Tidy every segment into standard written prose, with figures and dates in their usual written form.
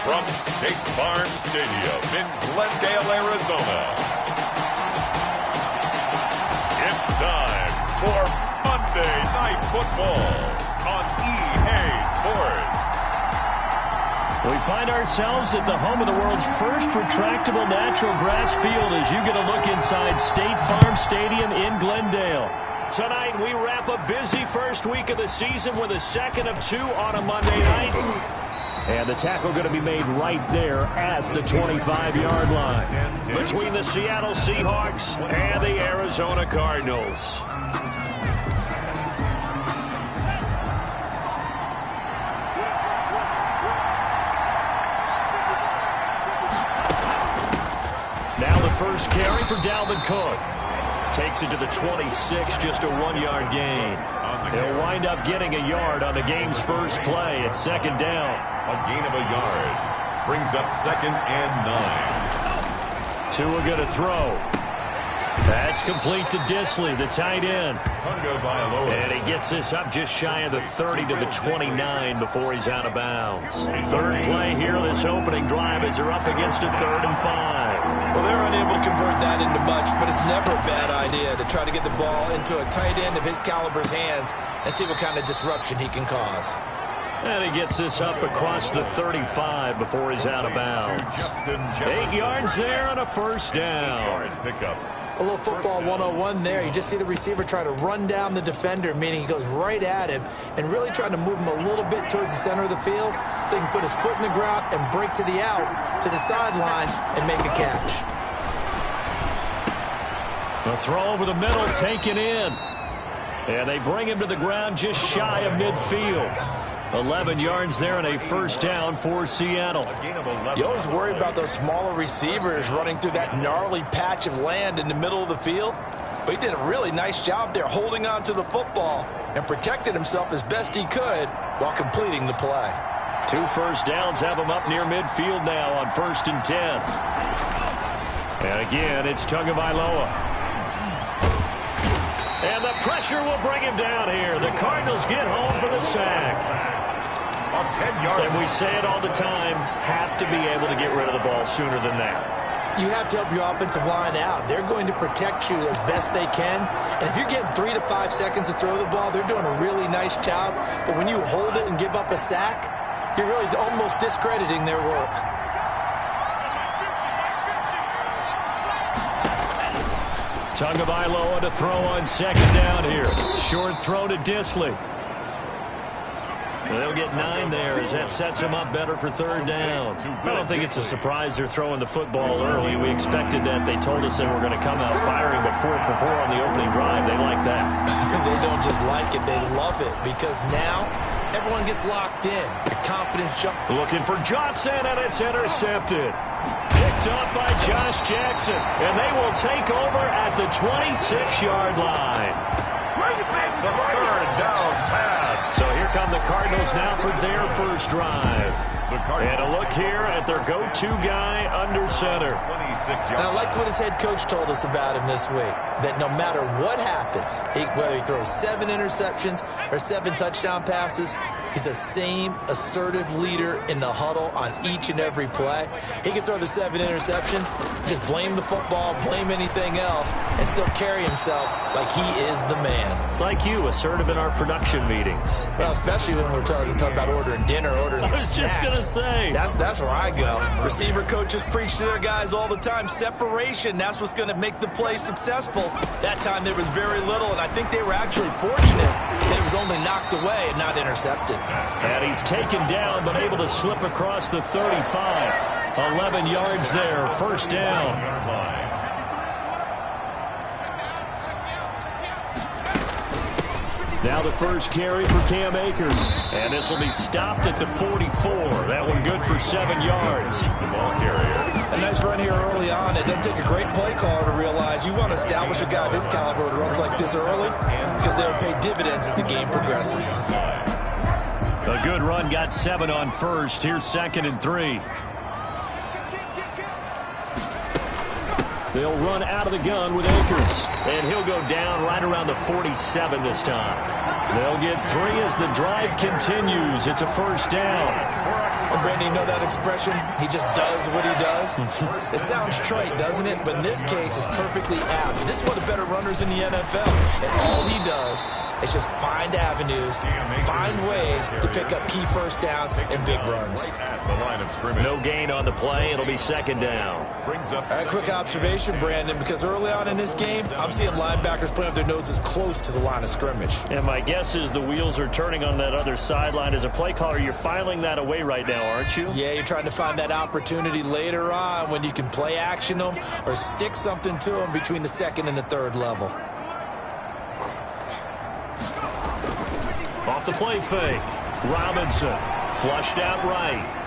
From State Farm Stadium in Glendale, Arizona, it's time for Monday Night Football on EA Sports. We find ourselves at the home of the world's first retractable natural grass field as you get a look inside State Farm Stadium in Glendale. Tonight, we wrap a busy first week of the season with a second of two on a Monday night. And the tackle going to be made right there at the 25-yard line between the Seattle Seahawks and the Arizona Cardinals. Now the first carry for Dalvin Cook. Takes it to the 26, just a 1-yard gain. He'll wind up getting a yard on the game's first play at second down. A gain of a yard brings up 2nd and 9. Tua going to throw. That's complete to Disley, the tight end. And he gets this up just shy of the 30 to the 29 before he's out of bounds. Third play here, this opening drive, as they're up against a 3rd and 5. Well, they're unable to convert that into much, but it's never a bad idea to try to get the ball into a tight end of his caliber's hands and see what kind of disruption he can cause. And he gets this up across the 35 before he's out of bounds. 8 yards there on a first down. A little football 101 there. You just see the receiver try to run down the defender, meaning he goes right at him and really trying to move him a little bit towards the center of the field so he can put his foot in the ground and break to the out, to the sideline, and make a catch. The throw over the middle, taken in. And they bring him to the ground just shy of midfield. 11 yards there and a first down for Seattle. You always worry about those smaller receivers running through that gnarly patch of land in the middle of the field. But he did a really nice job there holding on to the football and protected himself as best he could while completing the play. 2 first downs have him up near midfield now on 1st and 10. And again, it's Tagovailoa. And the pressure will bring him down here. The Cardinals get home for the sack. And we say it all the time, have to be able to get rid of the ball sooner than that. You have to help your offensive line out. They're going to protect you as best they can. And if you're getting 3 to 5 seconds to throw the ball, they're doing a really nice job. But when you hold it and give up a sack, you're really almost discrediting their work. Tagovailoa to throw on second down here. Short throw to Disley. They'll get 9 there as that sets them up better for 3rd down. I don't think it's a surprise they're throwing the football early. We expected that. They told us they were going to come out firing, but 4 for 4 on the opening drive. They like that. They don't just like it. They love it because now everyone gets locked in. The confidence jump. Looking for Johnson, and it's intercepted. Picked up by Josh Jackson, and they will take over at the 26-yard line. The 3rd down pass. So here come the Cardinals now for their first drive. And a look here at their go-to guy under center. And I liked what his head coach told us about him this week, that no matter what happens, whether he throws 7 interceptions or 7 touchdown passes, he's the same assertive leader in the huddle on each and every play. He can throw the 7 interceptions, just blame the football, blame anything else, and still carry himself like he is the man. It's like you, assertive in our production meetings. Well, especially when we're talking about ordering dinner, ordering I was just going to say. That's where I go. Receiver coaches preach to their guys all the time. Separation, that's what's going to make the play successful. That time there was very little, and I think they were actually fortunate that it was only knocked away and not intercepted. And he's taken down, but able to slip across the 35. 11 yards there, first down. Now the first carry for Cam Akers. And this will be stopped at the 44. That one good for 7 yards. The ball carrier. A nice run here early on. It doesn't take a great play caller to realize you want to establish a guy of his caliber with runs like this early because they'll pay dividends as the game progresses. A good run, got 7 on first. Here's 2nd and 3. They'll run out of the gun with Akers. And he'll go down right around the 47 this time. They'll get 3 as the drive continues. It's a first down. And Brandon, you know that expression? He just does what he does. It sounds trite, doesn't it? But in this case, it's perfectly apt. This is one of the better runners in the NFL. And all he does is just find avenues, find ways to pick up key first downs and big runs. No gain on the play. It'll be second down. A quick observation, Brandon, because early on in this game, I'm seeing linebackers playing with their noses close to the line of scrimmage. And my guess is the wheels are turning on that other sideline. As a play caller, you're filing that away right now, aren't you? Yeah, you're trying to find that opportunity later on when you can play action them or stick something to them between the second and the third level. Off the play fake. Robinson flushed out right.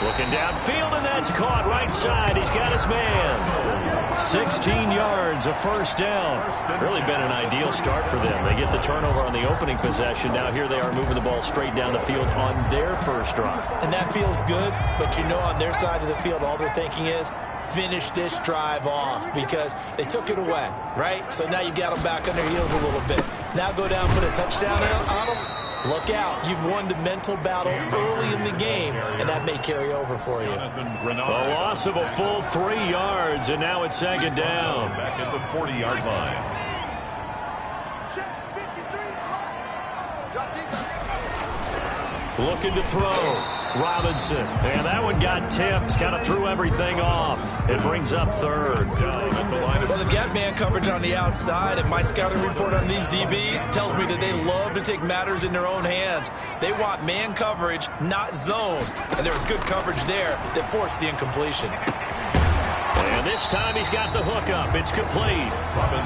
Looking downfield, and that's caught right side. He's got his man. 16 yards, a first down. Really been an ideal start for them. They get the turnover on the opening possession. Now here they are moving the ball straight down the field on their first drive. And that feels good, but you know on their side of the field, all they're thinking is finish this drive off because they took it away, right? So now you got them back on their heels a little bit. Now go down, put a touchdown on them. Look out. You've won the mental battle early in the game, and that may carry over for you. A loss of a full 3 yards, and now it's second down. Back at the 40-yard line. Looking to throw. Robinson. And that one got tipped. Kind of threw everything off. It brings up third. Well, they've got man coverage on the outside, and my scouting report on these DBs tells me that they love to take matters in their own hands. They want man coverage, not zone. And there was good coverage there that forced the incompletion. And this time he's got the hook up. It's complete.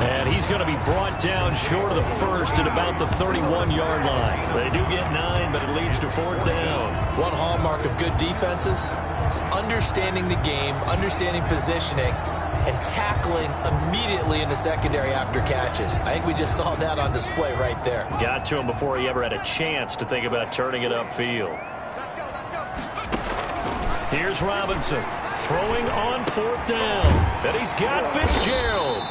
And he's going to be brought down short of the first at about the 31-yard line. They do get 9, but it leads to fourth down. One hallmark of good defenses is understanding the game, understanding positioning, and tackling immediately in the secondary after catches. I think we just saw that on display right there. Got to him before he ever had a chance to think about turning it upfield. Here's Robinson. Throwing on fourth down. And he's got Fitzgerald.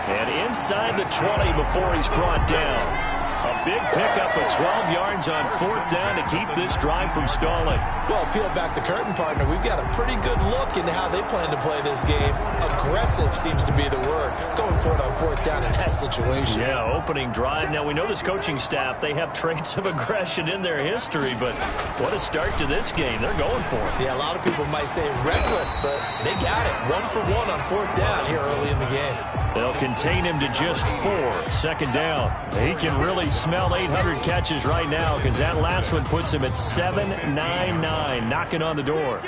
And inside the 20 before he's brought down. A big pickup of 12 yards on fourth down to keep this drive from stalling. Well, peel back the curtain, partner. We've got a pretty good look into how they plan to play this game. Aggressive seems to be the word. Going for it on fourth down in that situation. Yeah, opening drive. Now, we know this coaching staff, they have traits of aggression in their history, but what a start to this game. They're going for it. Yeah, a lot of people might say reckless, but they got it. 1 for 1 on fourth down here early in the game. They'll contain him to just 4. Second down. He can really smell 800 catches right now because that last one puts him at 799, knocking on the door.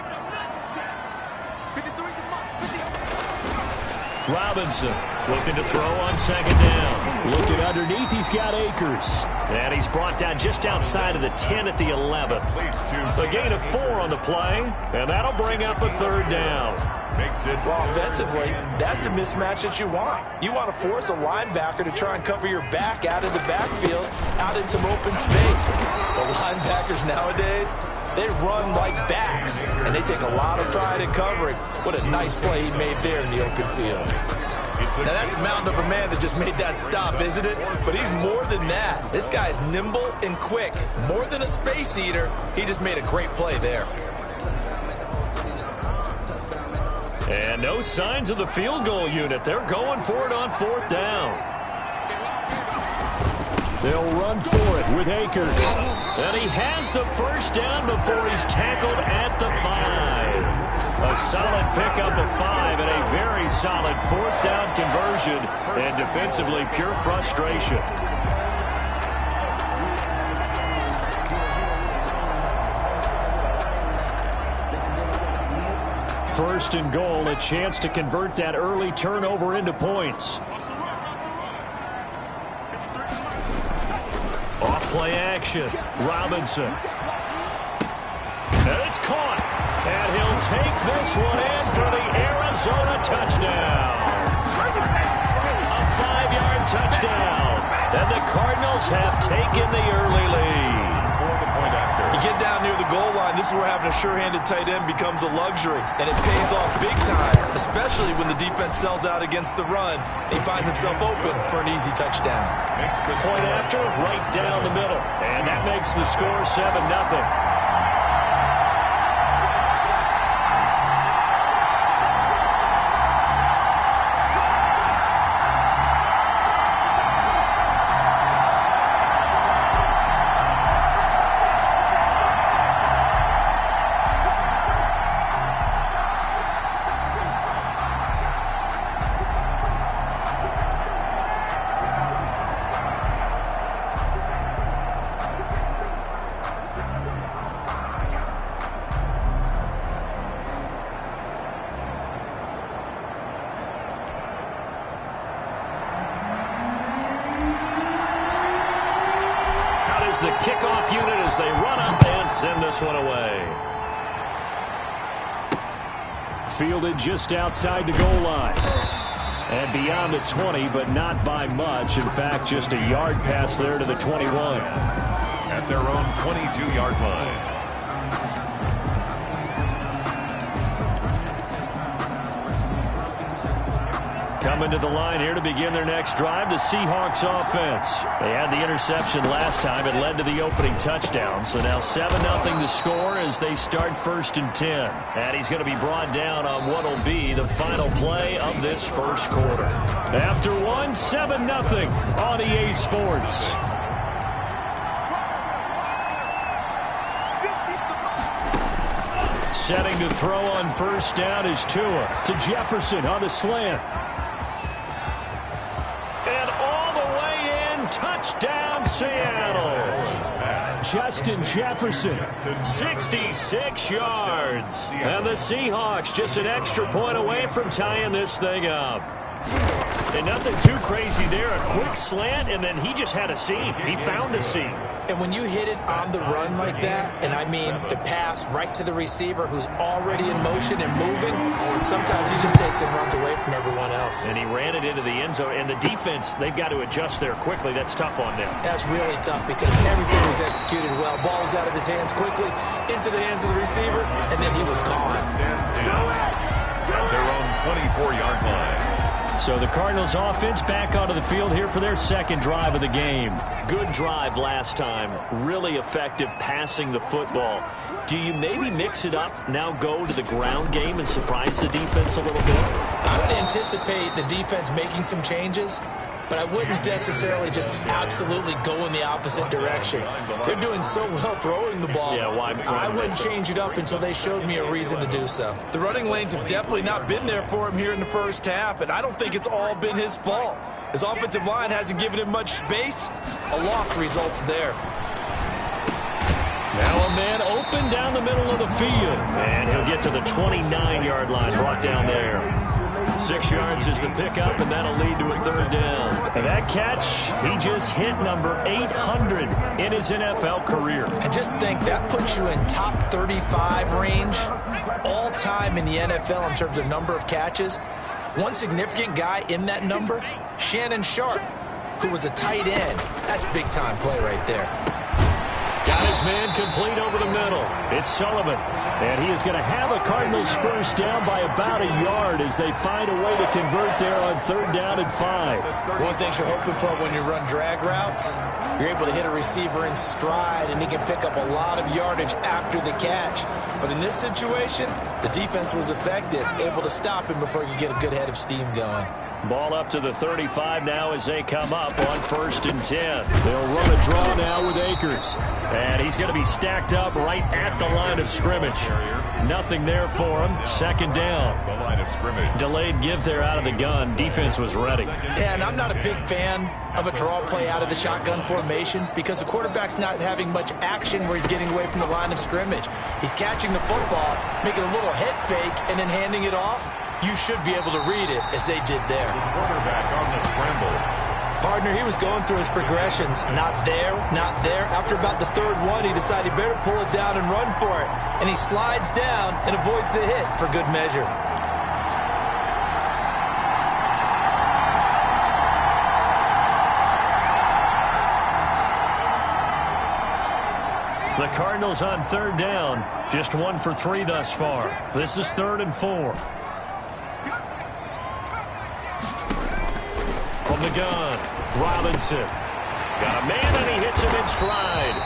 Robinson looking to throw on second down. Looking underneath, he's got Akers. And he's brought down just outside of the 10 at the 11. A gain of 4 on the play, and that'll bring up a third down. Well, offensively, that's the mismatch that you want. You want to force a linebacker to try and cover your back out of the backfield, out in some open space. The linebackers nowadays, they run like backs, and they take a lot of pride in covering. What a nice play he made there in the open field. Now, that's a mountain of a man that just made that stop, isn't it? But he's more than that. This guy's nimble and quick. More than a space eater, he just made a great play there. And no signs of the field goal unit. They're going for it on fourth down. They'll run for it with Akers. And he has the first down before he's tackled at the 5. A solid pickup of 5 and a very solid fourth down conversion. And defensively, pure frustration. First and goal, a chance to convert that early turnover into points. Off-play action. Robinson. And it's caught. And he'll take this one in for the Arizona touchdown. A 5-yard touchdown. And the Cardinals have taken the early lead. You get down near the goal line, this is where having a sure-handed tight end becomes a luxury, and it pays off big time, especially when the defense sells out against the run. He finds himself open for an easy touchdown. Point after, right down the middle, and that makes the score 7-0. one away. Fielded just outside the goal line. And beyond the 20, but not by much. In fact, just a yard pass there to the 21. At their own 22-yard line. Coming to the line here to begin their next drive, the Seahawks offense. They had the interception last time. It led to the opening touchdown. So now 7-0 to score as they start 1st and 10. And he's going to be brought down on what will be the final play of this first quarter. After 7-0 on EA Sports. Setting to throw on first down is Tua to Jefferson on the slant. Touchdown, Seattle. Justin Jefferson, 66 yards. And the Seahawks just an extra point away from tying this thing up. And nothing too crazy there. A quick slant, and then he just had a seam. He found a seam. And when you hit it on the run like that, and I mean the pass right to the receiver who's already in motion and moving, sometimes he just takes and runs away from everyone else. And he ran it into the end zone. And the defense, they've got to adjust there quickly. That's tough on them. That's really tough because everything was executed well. Ball was out of his hands quickly, into the hands of the receiver, and then he was gone. At their own 24-yard line. So the Cardinals offense back onto the field here for their second drive of the game. Good drive last time. Really effective passing the football. Do you maybe mix it up, now go to the ground game and surprise the defense a little bit? I would anticipate the defense making some changes, but I wouldn't necessarily just absolutely go in the opposite direction. They're doing so well throwing the ball. Yeah, why I wouldn't change it up until they showed me a reason to do so. The running lanes have definitely not been there for him here in the first half, and I don't think it's all been his fault. His offensive line hasn't given him much space. A loss results there. Now a man open down the middle of the field, and he'll get to the 29-yard line, brought down there. 6 yards is the pickup, and that'll lead to a third down. And that catch, he just hit number 800 in his NFL career. And just think, that puts you in top 35 range all time in the NFL in terms of number of catches. One significant guy in that number, Shannon Sharp, who was a tight end. That's big-time play right there. Got his man complete over the middle. It's Sullivan. And he is going to have a Cardinals first down by about a yard as they find a way to convert there on 3rd down and 5. One thing you're hoping for when you run drag routes, you're able to hit a receiver in stride, and he can pick up a lot of yardage after the catch. But in this situation, the defense was effective, able to stop him before he could get a good head of steam going. Ball up to the 35 now as they come up on 1st and 10. They'll run a draw now with Akers. And he's going to be stacked up right at the line of scrimmage. Nothing there for him. 2nd down. The line of scrimmage. Delayed give there out of the gun. Defense was ready. Yeah, and I'm not a big fan of a draw play out of the shotgun formation because the quarterback's not having much action where he's getting away from the line of scrimmage. He's catching the football, making a little head fake, and then handing it off. You should be able to read it as they did there. Quarterback on the scramble. Partner, he was going through his progressions. Not there, not there. After about the 3rd one, he decided he better pull it down and run for it. And he slides down and avoids the hit for good measure. The Cardinals on 3rd down. Just 1 for 3 thus far. This is 3rd and 4. From the gun, Robinson. Got a man, and he hits him in stride.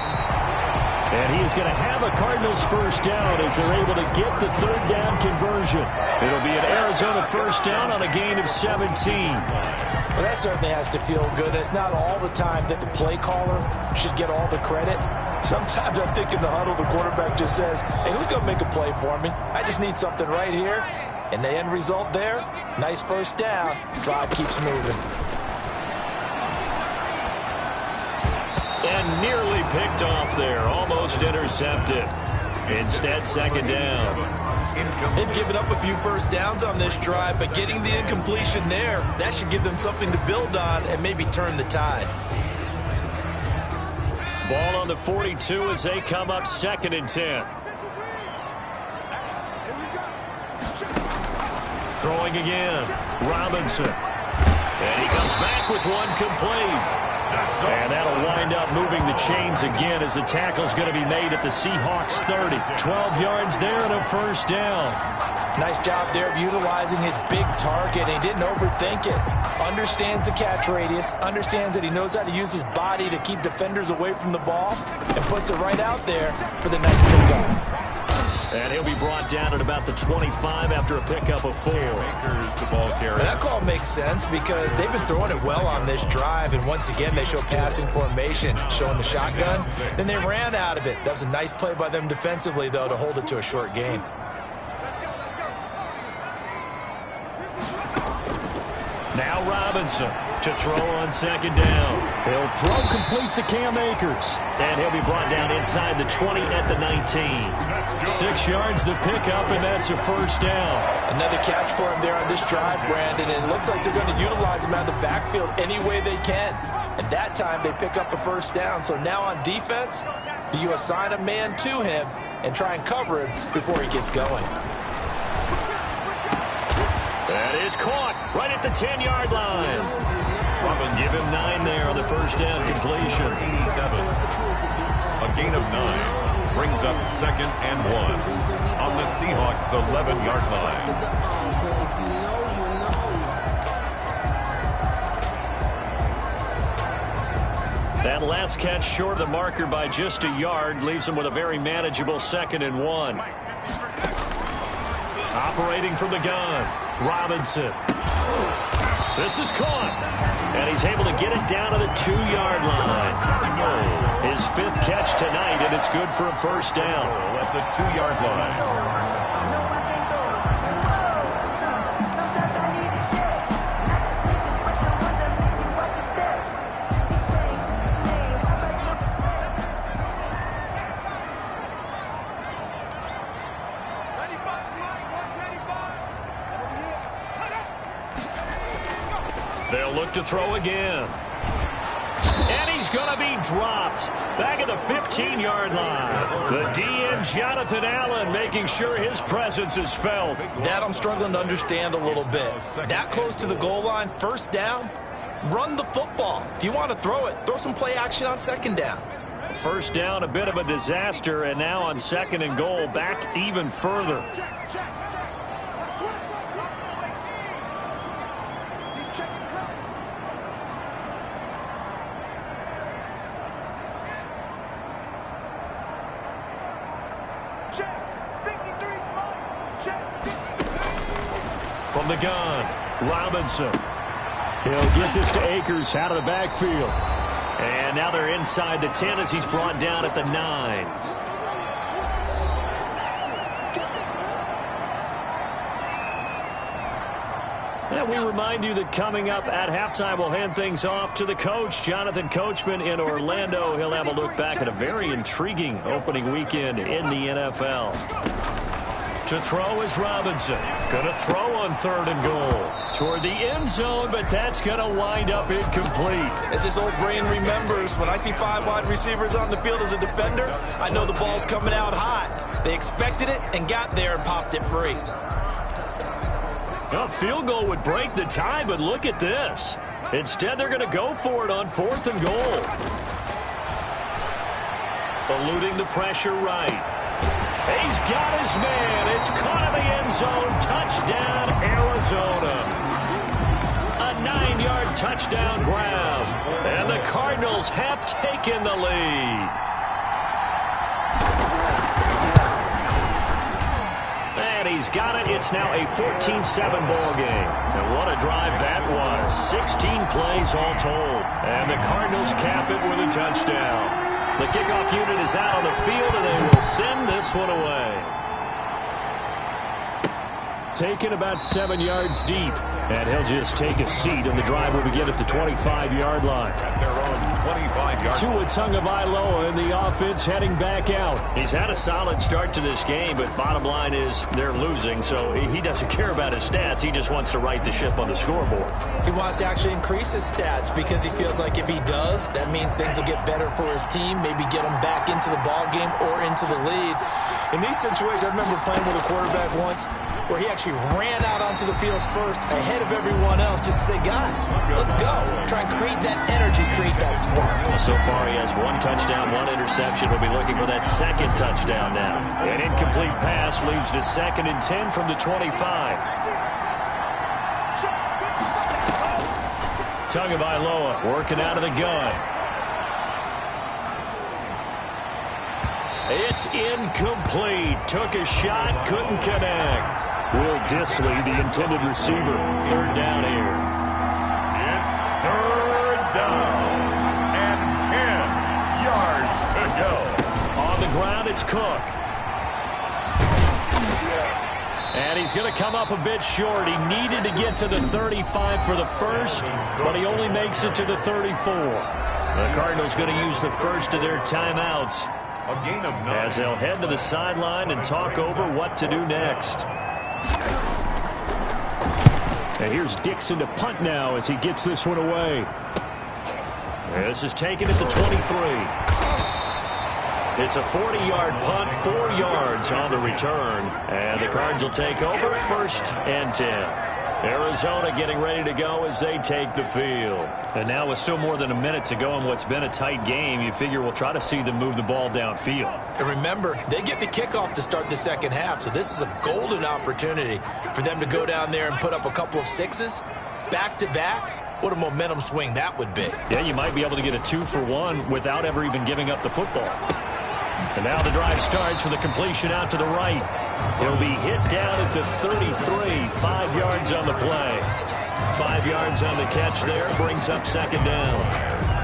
And he is going to have a Cardinals first down as they're able to get the 3rd down conversion. It'll be an Arizona first down on a gain of 17. Well, that certainly has to feel good. It's not all the time that the play caller should get all the credit. Sometimes I think in the huddle, the quarterback just says, hey, who's going to make a play for me? I just need something right here. And the end result there, nice first down. Drive keeps moving. And nearly picked off there. Almost intercepted. Instead, 2nd down. They've given up a few first downs on this drive, but getting the incompletion there, that should give them something to build on and maybe turn the tide. Ball on the 42 as they come up 2nd and 10. Throwing again. Robinson. And he comes back with one complete. And that'll wind up moving the chains again as the tackle's going to be made at the Seahawks 30. 12 yards there and a first down. Nice job there of utilizing his big target. He didn't overthink it. Understands the catch radius. Understands that he knows how to use his body to keep defenders away from the ball. And puts it right out there for the nice pickup. And he'll be brought down at about the 25 after a pickup of 4. The ball carrier. That call makes sense because they've been throwing it well on this drive, and once again they show passing formation, showing the shotgun. Then they ran out of it. That was a nice play by them defensively, though, to hold it to a short gain. Now Robinson to throw on 2nd down. He'll throw complete to Cam Akers. And he'll be brought down inside the 20 at the 19. 6 yards the pickup, and that's a first down. Another catch for him there on this drive, Brandon, and it looks like they're going to utilize him out of the backfield any way they can. And that time they pick up a first down. So now on defense, do you assign a man to him and try and cover him before he gets going? That is caught right at the 10-yard line. Give him 9 there on the first down completion. 87. A gain of 9 brings up 2nd and 1 on the Seahawks 11-yard line. That last catch short of the marker by just a yard leaves him with a very manageable 2nd and 1. Operating from the gun, Robinson. This is caught. And he's able to get it down to the 2-yard line. His 5th catch tonight, and it's good for a first down. At the 2-yard line. They'll look to throw again. And he's going to be dropped. Back at the 15-yard line. The DN, Jonathan Allen, making sure his presence is felt. That I'm struggling to understand a little bit. That close to the goal line, first down, run the football. If you want to throw it, throw some play action on 2nd down. First down, a bit of a disaster, and now on 2nd and goal, back even further. From the gun, Robinson. He'll get this to Akers out of the backfield. And now they're inside the 10 as he's brought down at the 9. And we remind you that coming up at halftime, we'll hand things off to the coach, Jonathan Coachman in Orlando. He'll have a look back at a very intriguing opening weekend in the NFL. To throw is Robinson. Going to throw on 3rd and goal. Toward the end zone, but that's going to wind up incomplete. As this old brain remembers, when I see 5 wide receivers on the field as a defender, I know the ball's coming out hot. They expected it and got there and popped it free. A field goal would break the tie, but look at this. Instead, they're going to go for it on 4th and goal. Eluding the pressure right. He's got his man. It's caught in the end zone. Touchdown, Arizona. A 9-yard touchdown grab. And the Cardinals have taken the lead. And he's got it. It's now a 14-7 ball game. And what a drive that was. 16 plays all told. And the Cardinals cap it with a touchdown. The kickoff unit is out on the field, and they will send this one away. Taken about 7 yards deep, and he'll just take a seat, and the drive will begin at the 25-yard line. their own 25-yard line. KingOfTheBurbs33's in the offense heading back out. He's had a solid start to this game, but bottom line is they're losing, so he doesn't care about his stats. He just wants to right the ship on the scoreboard. He wants to actually increase his stats because he feels like if he does, that means things will get better for his team, maybe get them back into the ball game or into the lead. In these situations, I remember playing with a quarterback once where he actually ran out onto the field first ahead of everyone else just to say, guys, let's go. Try and create that energy, create that spark. Well, so far he has 1 touchdown, 1 interception. We'll be looking for that second touchdown now. An incomplete pass leads to 2nd and 10 from the 25. KingOfTheBurbs33's working out of the gun. It's incomplete. Took a shot, couldn't connect. Will Disley, the intended receiver. 3rd down here. It's 3rd down and 10 yards to go. On the ground, it's Cook. And he's going to come up a bit short. He needed to get to the 35 for the first, but he only makes it to the 34. The Cardinals going to use the first of their timeouts A gain of 9. as they'll head to the sideline and talk over what to do next. And here's Dixon to punt now as he gets this one away. This is taken at the 23. It's a 40-yard punt, 4 yards on the return. And the Cards will take over 1st and 10. Arizona getting ready to go as they take the field. And now with still more than a minute to go in what's been a tight game, you figure we'll try to see them move the ball downfield. And remember, they get the kickoff to start the second half, so this is a golden opportunity for them to go down there and put up a couple of 6s back-to-back. What a momentum swing that would be. Yeah, you might be able to get a 2-for-1 without ever even giving up the football. And now the drive starts with a completion out to the right. He'll be hit down at the 33, 5 yards on the play. 5 yards on the catch there, brings up 2nd down.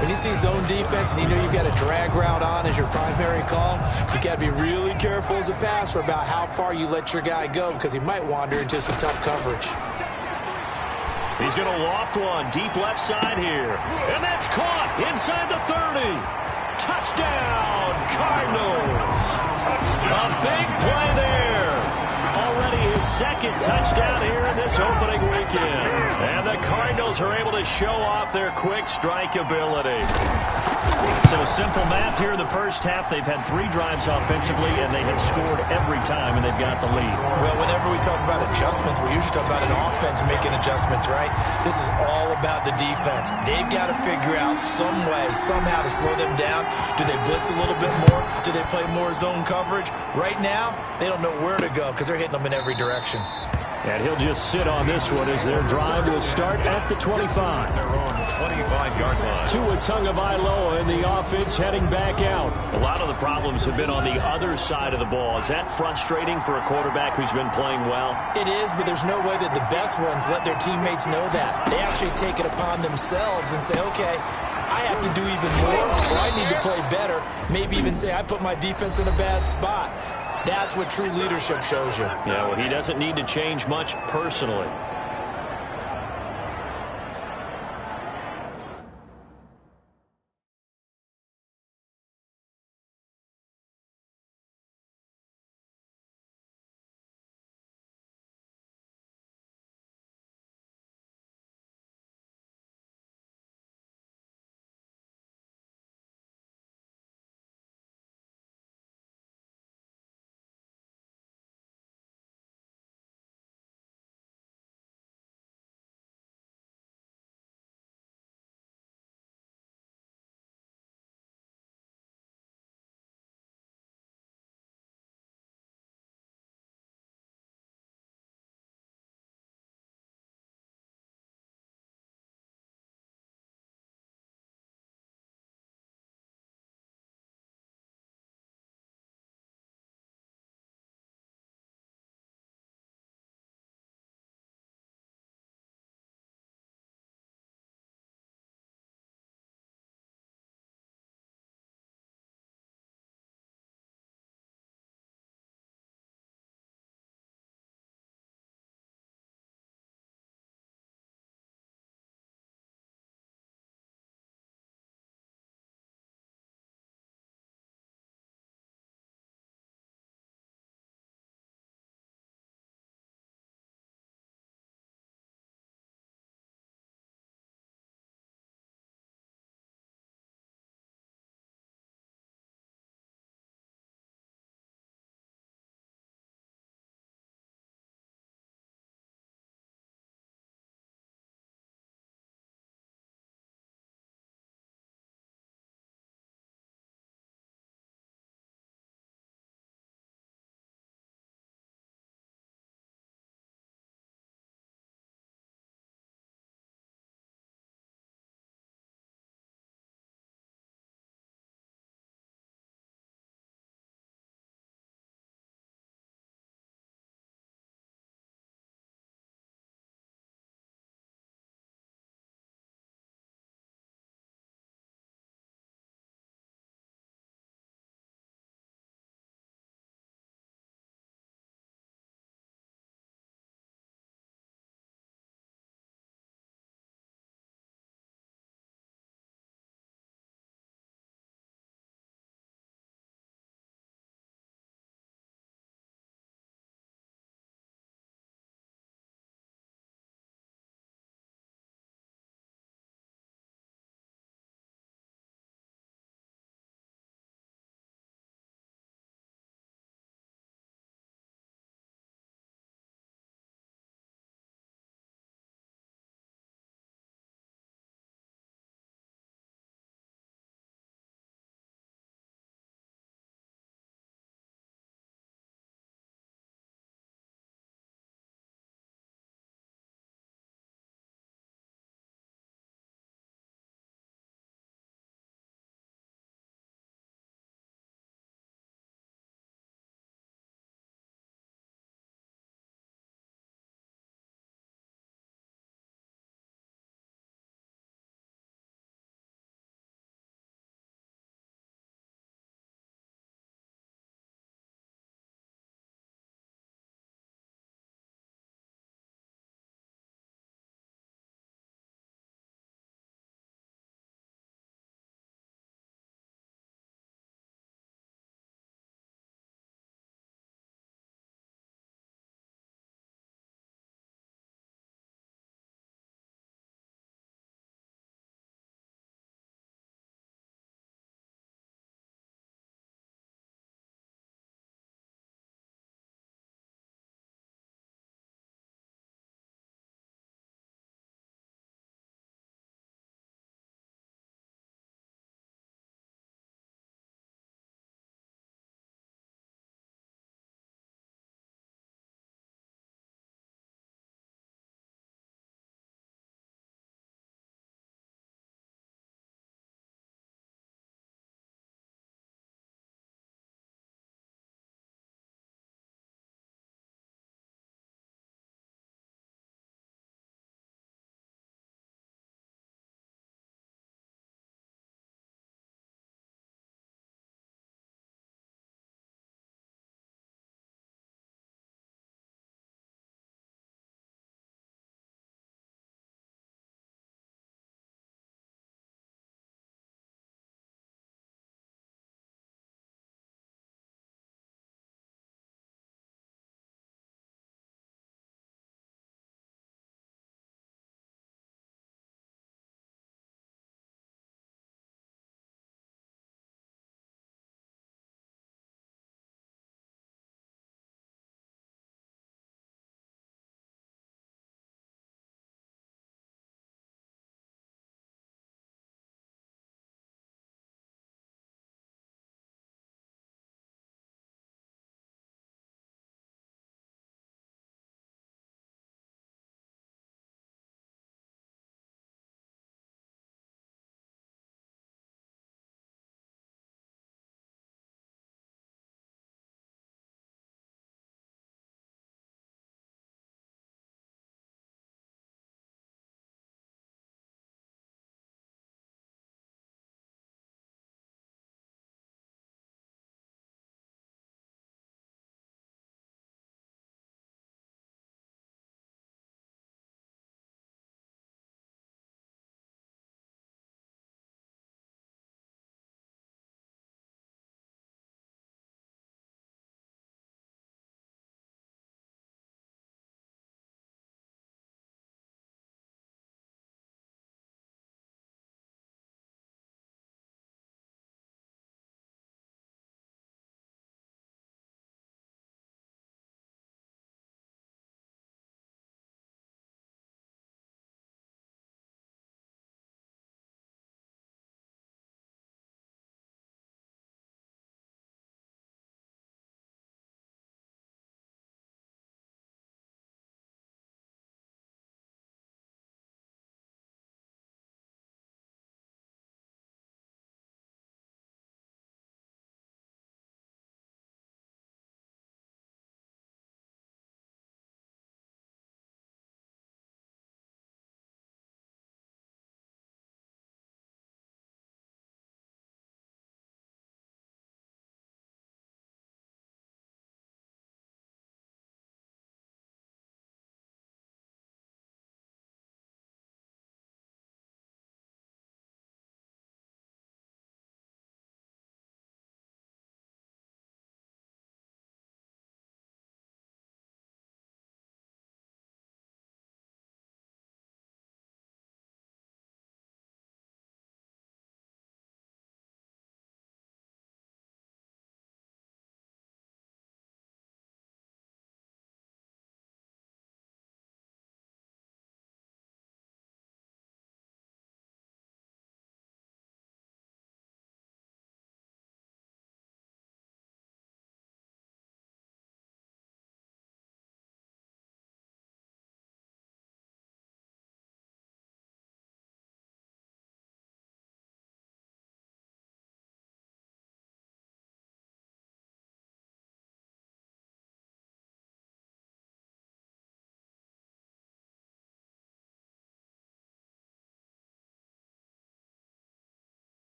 When you see zone defense and you know you've got a drag route on as your primary call, you got to be really careful as a passer about how far you let your guy go because he might wander into some tough coverage. He's going to loft one deep left side here. And that's caught inside the 30. Touchdown, Cardinals. A big play there. Already his 2nd touchdown here in this opening weekend. And the Cardinals are able to show off their quick strike ability. So simple math here in the first half. They've had 3 drives offensively, and they have scored every time, and they've got the lead. Well, whenever we talk about adjustments, we usually talk about an offense making adjustments, right? This is all about the defense. They've got to figure out some way, somehow to slow them down. Do they blitz a little bit more? Do they play more zone coverage? Right now, they don't know where to go because they're hitting them in every direction. And he'll just sit on this one as their drive will start at the 25. Their own 25-yard line. KingOfTheBurbs33's in the offense heading back out. A lot of the problems have been on the other side of the ball. Is that frustrating for a quarterback who's been playing well? It is, but there's no way that the best ones let their teammates know that. They actually take it upon themselves and say, okay, I have to do even more, or I need to play better. Maybe even say I put my defense in a bad spot. That's what true leadership shows you. Yeah, well, he doesn't need to change much personally.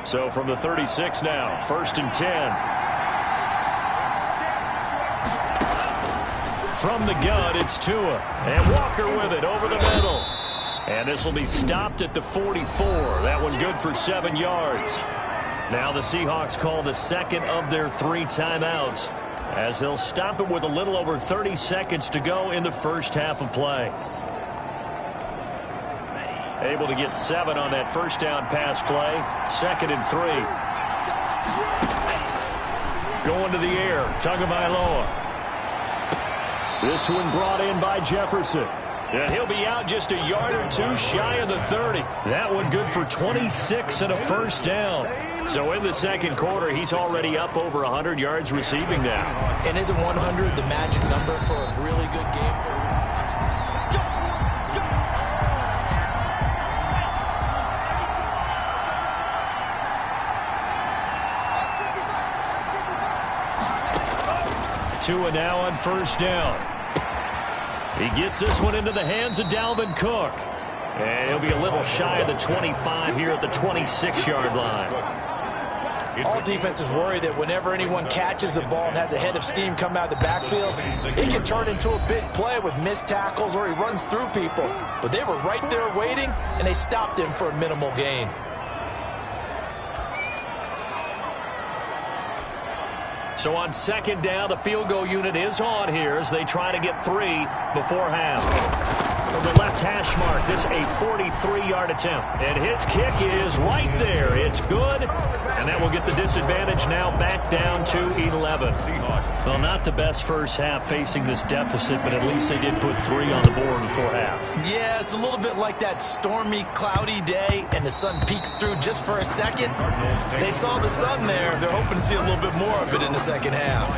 So from the 36 now, 1st and 10. From the gun, it's Tua. And Walker with it over the middle. And this will be stopped at the 44. That one good for 7 yards. Now the Seahawks call the second of their 3 timeouts, as they'll stop it with a little over 30 seconds to go in the first half of play. Able to get 7 on that first down pass play. 2nd and 3. Going to the air. Tagovailoa. This one brought in by Jefferson. And he'll be out just a yard or 2 shy of the 30. That one good for 26 and a first down. So in the second quarter, he's already up over 100 yards receiving now. And isn't 100 the magic number for a really good game? Tua now on first down. He gets this one into the hands of Dalvin Cook. And he'll be a little shy of the 25 here at the 26-yard line. All defenses worry that whenever anyone catches the ball and has a head of steam come out of the backfield, it can turn into a big play with missed tackles or he runs through people. But they were right there waiting, and they stopped him for a minimal gain. So on second down, the field goal unit is on here as they try to get 3 before half. From the left hash mark, this a 43-yard attempt. And his kick is right there. It's good. And that will get the disadvantage now back down to 11. Well, not the best first half facing this deficit, but at least they did put 3 on the board before half. Yeah, it's a little bit like that stormy, cloudy day, and the sun peeks through just for a second. They saw the sun there. They're hoping to see a little bit more of it in the second half.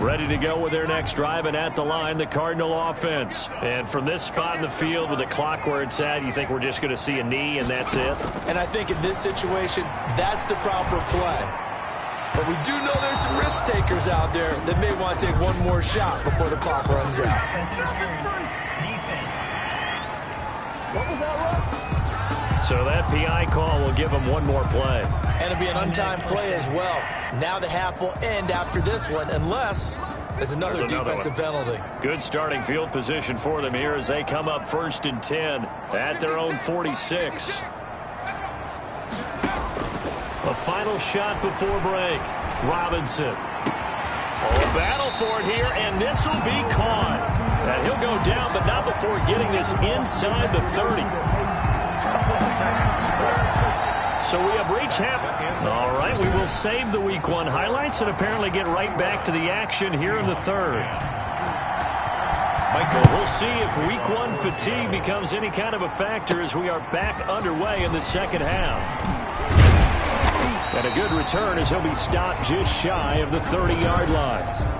Ready to go with their next drive, and at the line, the Cardinal offense. And from this spot in the field with the clock where it's at, you think we're just going to see a knee and that's it? And I think in this situation, that's the proper play. But we do know there's some risk takers out there that may want to take one more shot before the clock runs out. What was that run? So that PI call will give them one more play. And it'll be an untimed play as well. Now the half will end after this one, unless there's another defensive penalty. Good starting field position for them here as they come up 1st and 10 at their own 46. A final shot before break. Robinson. A battle for it here, and this will be caught. And he'll go down, but not before getting this inside the 30. So we have reached half. All right, we will save the Week 1 highlights and apparently get right back to the action here in the third. We'll see if Week 1 fatigue becomes any kind of a factor as we are back underway in the second half. And a good return as he'll be stopped just shy of the 30-yard line.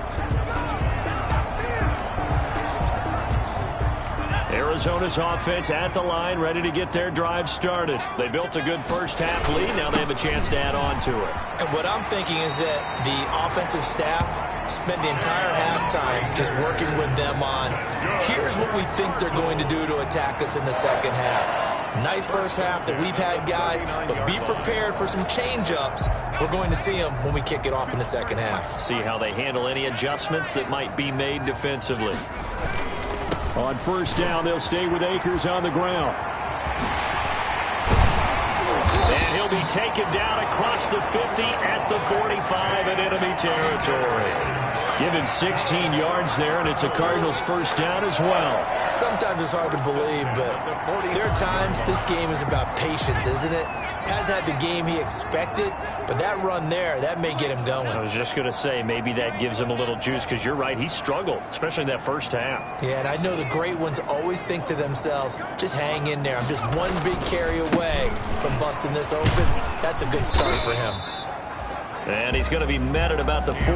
Arizona's offense at the line, ready to get their drive started. They built a good first half lead. Now they have a chance to add on to it. And what I'm thinking is that the offensive staff spent the entire halftime just working with them on, here's what we think they're going to do to attack us in the second half. Nice first half that we've had, guys, but be prepared for some change-ups. We're going to see them when we kick it off in the second half. See how they handle any adjustments that might be made defensively. On first down, they'll stay with Akers on the ground. And he'll be taken down across the 50 at the 45 in enemy territory. Given 16 yards there, and it's a Cardinals first down as well. Sometimes it's hard to believe, but there are times this game is about patience, isn't it? Hasn't had the game he expected, but that run there, that may get him going. I was just going to say, maybe that gives him a little juice, because you're right, he struggled, especially in that first half. Yeah, and I know the great ones always think to themselves, just hang in there. I'm just one big carry away from busting this open. That's a good start for him. And he's going to be met at about the 43.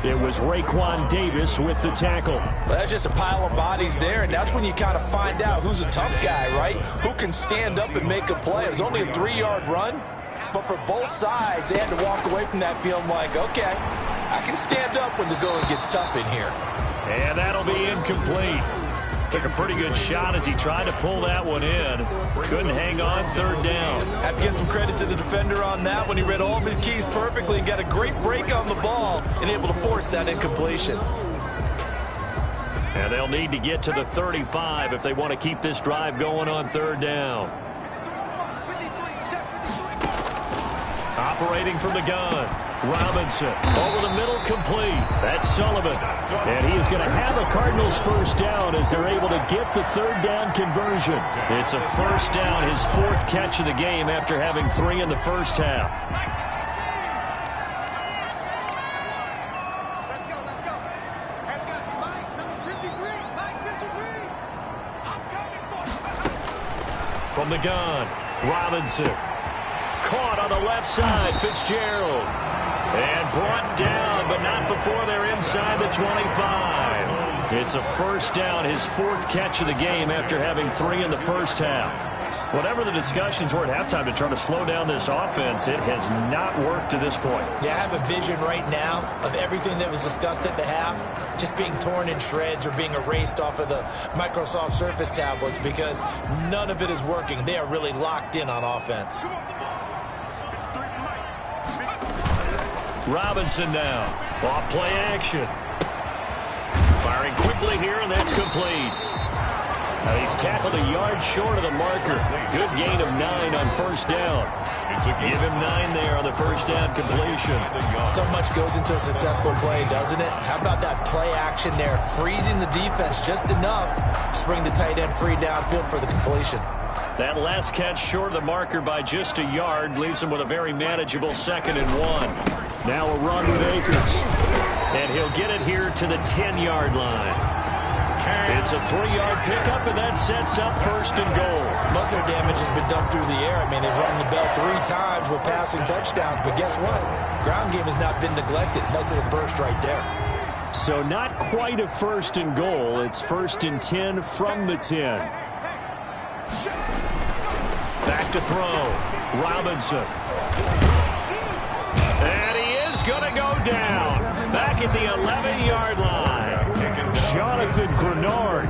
It was Raekwon Davis with the tackle. Well, that's just a pile of bodies there, and that's when you kind of find out who's a tough guy, right? Who can stand up and make a play. It was only a 3-yard run, but for both sides, they had to walk away from that feeling like, okay, I can stand up when the going gets tough in here. And that'll be incomplete. Took a pretty good shot as he tried to pull that one in. Couldn't hang on, third down. Have to give some credit to the defender on that one. He read all of his keys perfectly and got a great break on the ball and able to force that incompletion. And they'll need to get to the 35 if they want to keep this drive going on third down. Operating from the gun, Robinson. Over the middle, complete. That's Sullivan. And he is going to have a Cardinals first down as they're able to get the third down conversion. It's a first down, his fourth catch of the game after having 3 in the first half. From the gun, Robinson. Caught on the left side, Fitzgerald. And brought down, but not before they're inside the 25. It's a first down, his fourth catch of the game after having 3 in the first half. Whatever the discussions were at halftime to try to slow down this offense, it has not worked to this point. Yeah, I have a vision right now of everything that was discussed at the half just being torn in shreds or being erased off of the Microsoft Surface tablets because none of it is working. They are really locked in on offense. Robinson now. Off play action. Firing quickly here, and that's complete. Now he's tackled a yard short of the marker. Good gain of 9 on first down. Give him 9 there on the first down completion. So much goes into a successful play, doesn't it? How about that play action there? Freezing the defense just enough to bring the tight end free downfield for the completion. That last catch short of the marker by just a yard leaves him with a very manageable 2nd and 1. Now a run with Akers. And he'll get it here to the 10-yard line. It's a 3-yard pickup, and that sets up first and goal. Most of their damage has been done through the air. I mean, they've rung the bell 3 times with passing touchdowns, but guess what? Ground game has not been neglected. Nice little burst right there. So not quite a first and goal. It's 1st and 10 from the 10. Back to throw. Robinson. And he is going to go down. Back at the 11-yard line. Jonathan Grenard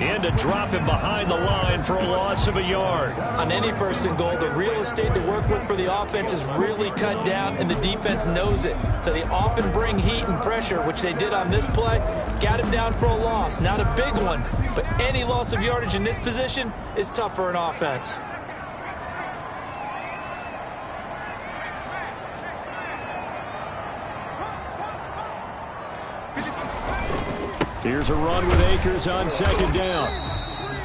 in to drop him behind the line for a loss of a yard. On any first and goal, the real estate to work with for the offense is really cut down, and the defense knows it. So they often bring heat and pressure, which they did on this play. Got him down for a loss. Not a big one, but any loss of yardage in this position is tough for an offense. Here's a run with Akers on 2nd down.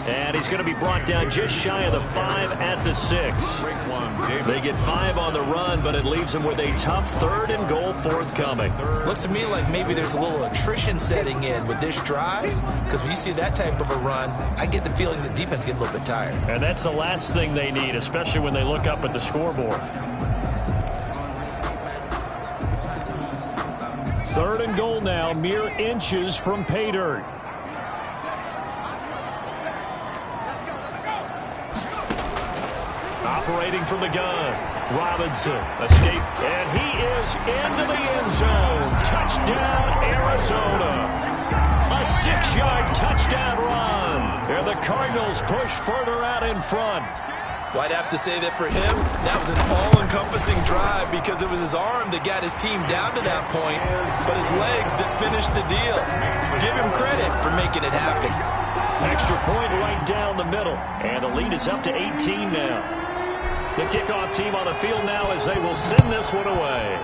And he's going to be brought down just shy of the 5 at the 6. They get 5 on the run, but it leaves them with a tough 3rd and goal forthcoming. Looks to me like maybe there's a little attrition setting in with this drive, because when you see that type of a run, I get the feeling the defense gets a little bit tired. And that's the last thing they need, especially when they look up at the scoreboard. 3rd and goal now, mere inches from pay dirt. Operating from the gun, Robinson, escape, and he is into the end zone. Touchdown, Arizona. A 6-yard touchdown run. And the Cardinals push further out in front. Well, I'd have to say that for him, that was an all-encompassing drive because it was his arm that got his team down to that point, but his legs that finished the deal. Give him credit for making it happen. Extra point right down the middle, and the lead is up to 18 now. The kickoff team on the field now as they will send this one away.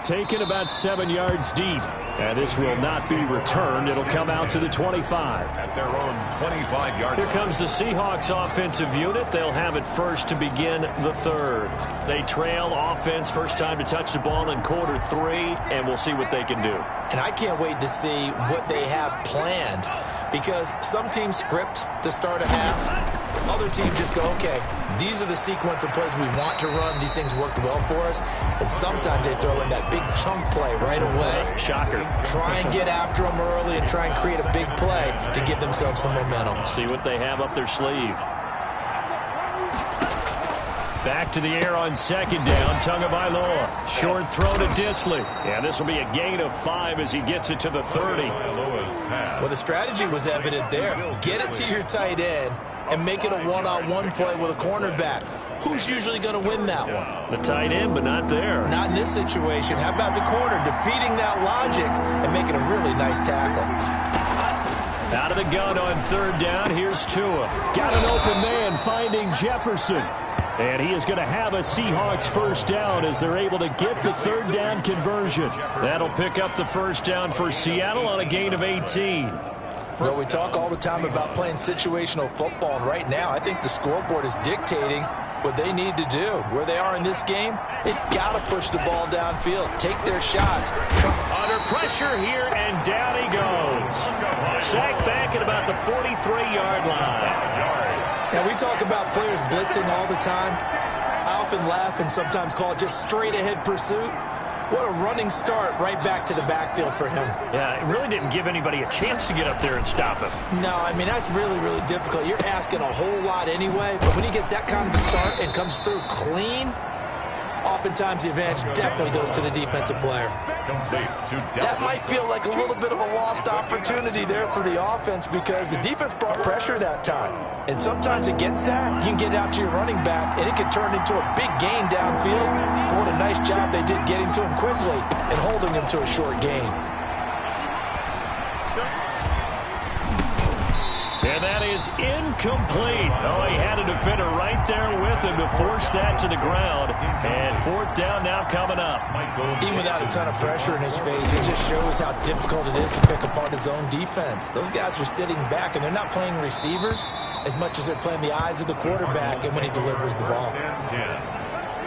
Taken about 7 yards deep. And this will not be returned. It'll come out to the 25. At their own 25-yard line. Here comes the Seahawks offensive unit. They'll have it first to begin the 3rd. They trail offense, first time to touch the ball in quarter 3, and we'll see what they can do. And I can't wait to see what they have planned, because some teams script to start a half. Other teams just go, okay, these are the sequence of plays we want to run. These things worked well for us. And sometimes they throw in that big chunk play right away. Shocker. Try and get after them early and try and create a big play to give themselves some momentum. See what they have up their sleeve. Back to the air on second down. Tagovailoa. Short throw to Disley. Yeah, this will be a gain of 5 as he gets it to the 30. Well, the strategy was evident there. Get it to your tight end and make it a one-on-one play with a cornerback. Who's usually going to win that one? The tight end, but not there. Not in this situation. How about the corner defeating that logic and making a really nice tackle? Out of the gun on third down, here's Tua. Got an open man finding Jefferson. And he is going to have a Seahawks first down as they're able to get the third down conversion. That'll pick up the first down for Seattle on a gain of 18. Well, we talk all the time about playing situational football, and right now I think the scoreboard is dictating what they need to do. Where they are in this game, they've got to push the ball downfield, take their shots. Under pressure here, and down he goes. Sacked back at about the 43-yard line. Now, we talk about players blitzing all the time. I often laugh and sometimes call it just straight-ahead pursuit. What a running start right back to the backfield for him. Yeah, it really didn't give anybody a chance to get up there and stop him. No, I mean, that's really, really difficult. You're asking a whole lot anyway, but when he gets that kind of a start and comes through clean, oftentimes the advantage definitely goes to the defensive player. That might feel like a little bit of a lost opportunity there for the offense because the defense brought pressure that time. And sometimes against that, you can get out to your running back, and it can turn into a big gain downfield. But what a nice job they did getting to him quickly and holding him to a short gain. And that is incomplete. Oh, he had a defender right there with him to force that to the ground. And fourth down now coming up. Even without a ton of pressure in his face, it just shows how difficult it is to pick apart his own defense. Those guys are sitting back, and they're not playing receivers as much as they're playing the eyes of the quarterback and when he delivers the ball.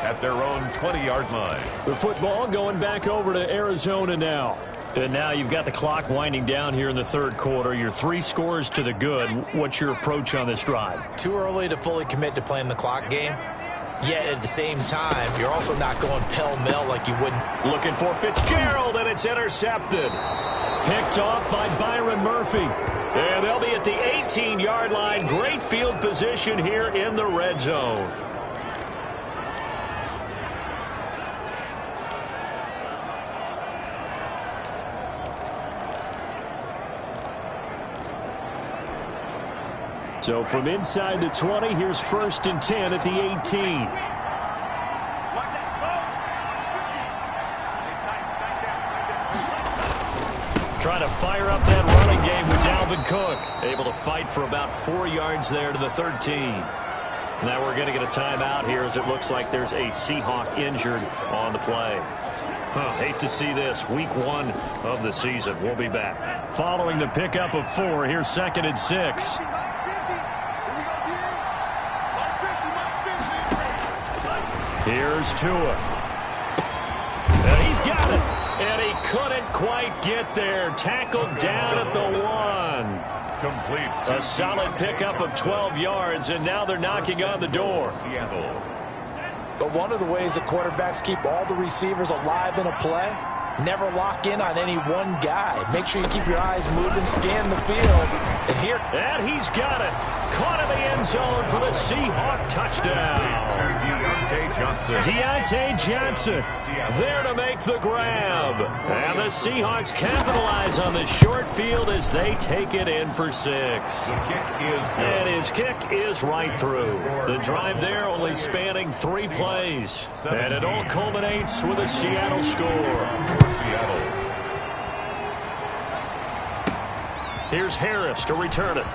At their own 20-yard line. The football going back over to Arizona now. And now you've got the clock winding down here in the third quarter. You're 3 scores to the good. What's your approach on this drive? Too early to fully commit to playing the clock game. Yet at the same time, you're also not going pell-mell like you wouldn't. Looking for Fitzgerald, and it's intercepted. Picked off by Byron Murphy. And they'll be at the 18-yard line. Great field position here in the red zone. So from inside the 20, here's 1st and 10 at the 18. Trying to fire up that running game with Dalvin Cook. Able to fight for about 4 yards there to the 13. Now we're going to get a timeout here as it looks like there's a Seahawk injured on the play. Hate to see this. Week 1 of the season. We'll be back. Following the pickup of 4, here's 2nd and 6. Here's Tua. And he's got it. And he couldn't quite get there. Tackled down at the 1. Complete. A solid pickup of 12 yards, and now they're knocking on the door. But one of the ways that quarterbacks keep all the receivers alive in a play, never lock in on any one guy. Make sure you keep your eyes moving, scan the field. And he's got it. Caught in the end zone for the Seahawk touchdown. Deontay Johnson there to make the grab. And the Seahawks capitalize on the short field as they take it in for 6. And his kick is right through. The drive there only spanning 3 plays. And it all culminates with a Seattle score. Here's Harris to return it.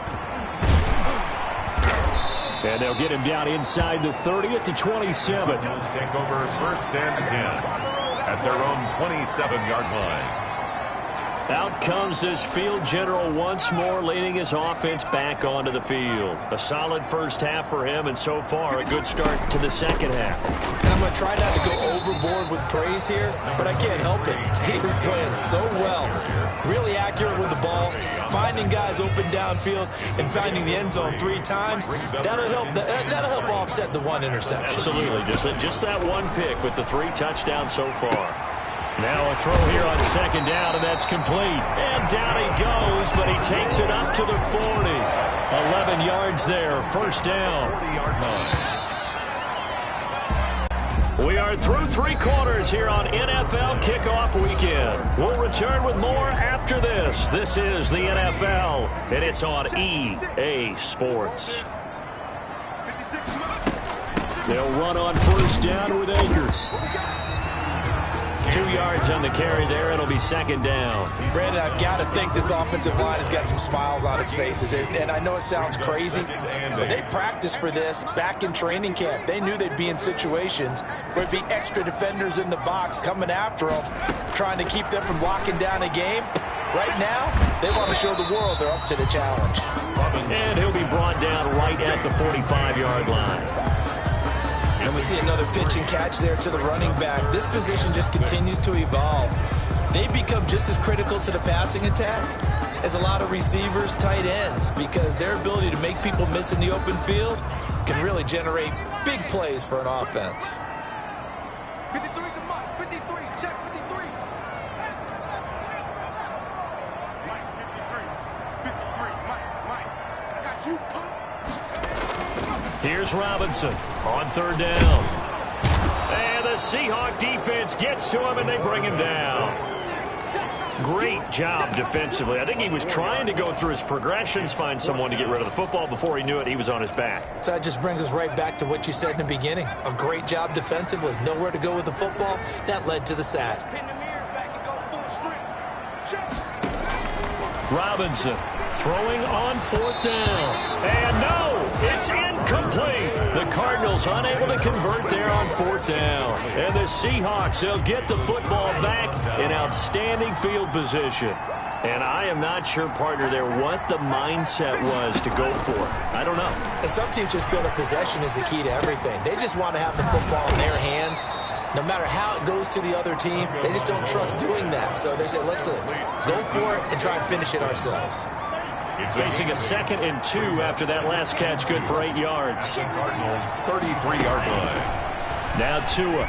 And they'll get him down inside the 30 at the 27. Take over 1st and 10 at their own 27-yard line. Out comes this field general once more, leading his offense back onto the field. A solid first half for him, and so far a good start to the second half. And I'm going to try not to go overboard with praise here, but I can't help it. He is playing so well. Really accurate with the ball, finding guys open downfield, and finding the end zone 3 times. That'll help offset the 1 interception. Absolutely. Just that 1 pick with the 3 touchdowns so far. Now a throw here on 2nd down, and that's complete. And down he goes, but he takes it up to the 40. 11 yards there, 1st down. 40-yard line. We are through 3 quarters here on NFL Kickoff Weekend. We'll return with more after this. This is the NFL, and it's on EA Sports. They'll run on first down with Akers. 2 yards on the carry there. It'll be second down. Brandon, I've got to think this offensive line has got some smiles on its faces. And I know it sounds crazy, but they practiced for this back in training camp. They knew they'd be in situations where there'd be extra defenders in the box coming after them, trying to keep them from locking down a game. Right now, they want to show the world they're up to the challenge. And he'll be brought down right at the 45-yard line. And we see another pitch and catch there to the running back. This position just continues to evolve. They become just as critical to the passing attack as a lot of receivers, tight ends, because their ability to make people miss in the open field can really generate big plays for an offense. 53 to Mike. 53. Check 53. Mike, 53. 53. Mike. I got you, punk. Here's Robinson on third down. And the Seahawk defense gets to him, and they bring him down. Great job defensively. I think he was trying to go through his progressions, find someone to get rid of the football. Before he knew it, he was on his back. So that just brings us right back to what you said in the beginning. A great job defensively. Nowhere to go with the football. That led to the sack. Pin the mirrors back and go full strength. Check. Robinson throwing on fourth down. And no, it's incomplete. The Cardinals unable to convert there on fourth down. And the Seahawks, they'll get the football back in outstanding field position. And I am not sure, partner, there what the mindset was to go for it. I don't know. And some teams just feel that possession is the key to everything. They just want to have the football in their hands. No matter how it goes to the other team, they just don't trust doing that. So they say, listen, go for it and try and finish it ourselves. Facing a 2nd and 2 after that last catch, good for 8 yards. Cardinals 33-yard line. Now Tua.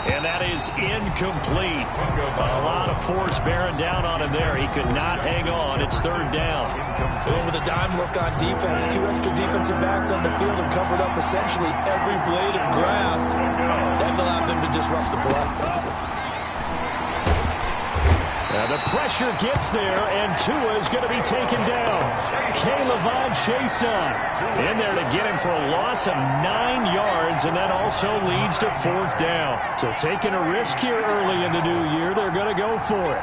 And that is incomplete. A lot of force bearing down on him there. He could not hang on. It's third down. Going with a dime look on defense. 2 extra defensive backs on the field have covered up essentially every blade of grass. That allowed them to disrupt the play. The pressure gets there, and Tua is going to be taken down. K'Lavon Chaisson in there to get him for a loss of 9 yards, and that also leads to fourth down. So taking a risk here early in the new year, they're going to go for it.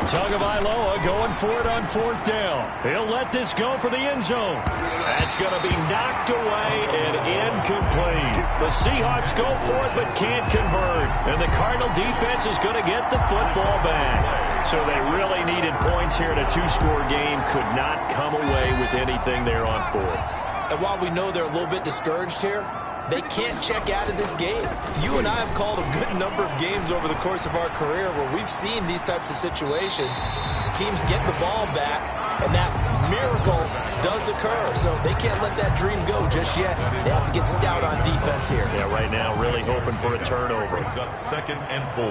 Tagovailoa going for it on fourth down. He'll let this go for the end zone. That's going to be knocked away and incomplete. The Seahawks go for it but can't convert. And the Cardinal defense is going to get the football back. So they really needed points here in a 2-score game. Could not come away with anything there on fourth. And while we know they're a little bit discouraged here, they can't check out of this game. You and I have called a good number of games over the course of our career where we've seen these types of situations. Teams get the ball back, and that miracle does occur. So they can't let that dream go just yet. They have to get stout on defense here. Yeah, right now really hoping for a turnover. Brings up 2nd and 4.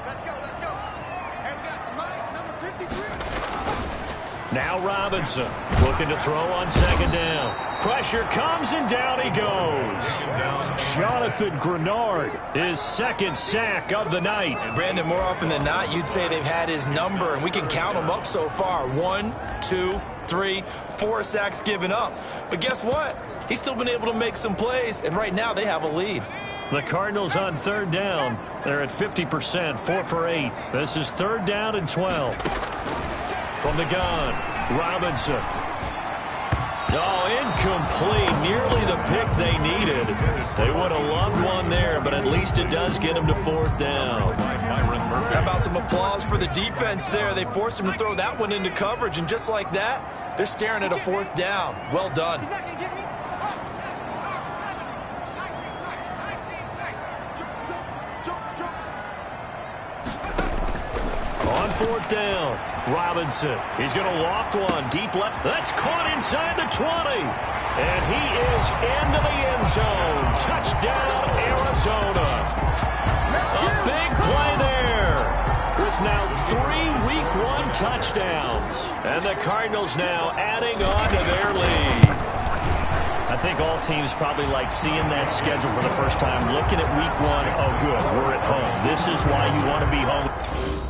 Let's go. And we got Mike, number 53. Now Robinson looking to throw on second down. Pressure comes, and down he goes. Jonathan Grenard, his 2nd sack of the night. And Brandon, more often than not, you'd say they've had his number, and we can count them up so far. 1, 2, 3, 4 sacks given up. But guess what? He's still been able to make some plays, and right now they have a lead. The Cardinals on third down. They're at 50%, 4 for 8. This is third down and 12. From the gun, Robinson. Oh, incomplete. Nearly the pick they needed. They would have loved one there, but at least it does get them to fourth down. How about some applause for the defense there? They forced him to throw that one into coverage, and just like that, they're staring at a fourth down. Well done. On fourth down, Robinson. He's going to loft one deep left. That's caught inside the 20. And he is into the end zone. Touchdown, Arizona. A big play there with now 3 Week 1 touchdowns. And the Cardinals now adding on to their lead. I think all teams probably like seeing that schedule for the first time, looking at week 1, oh good, we're at home. This is why you want to be home.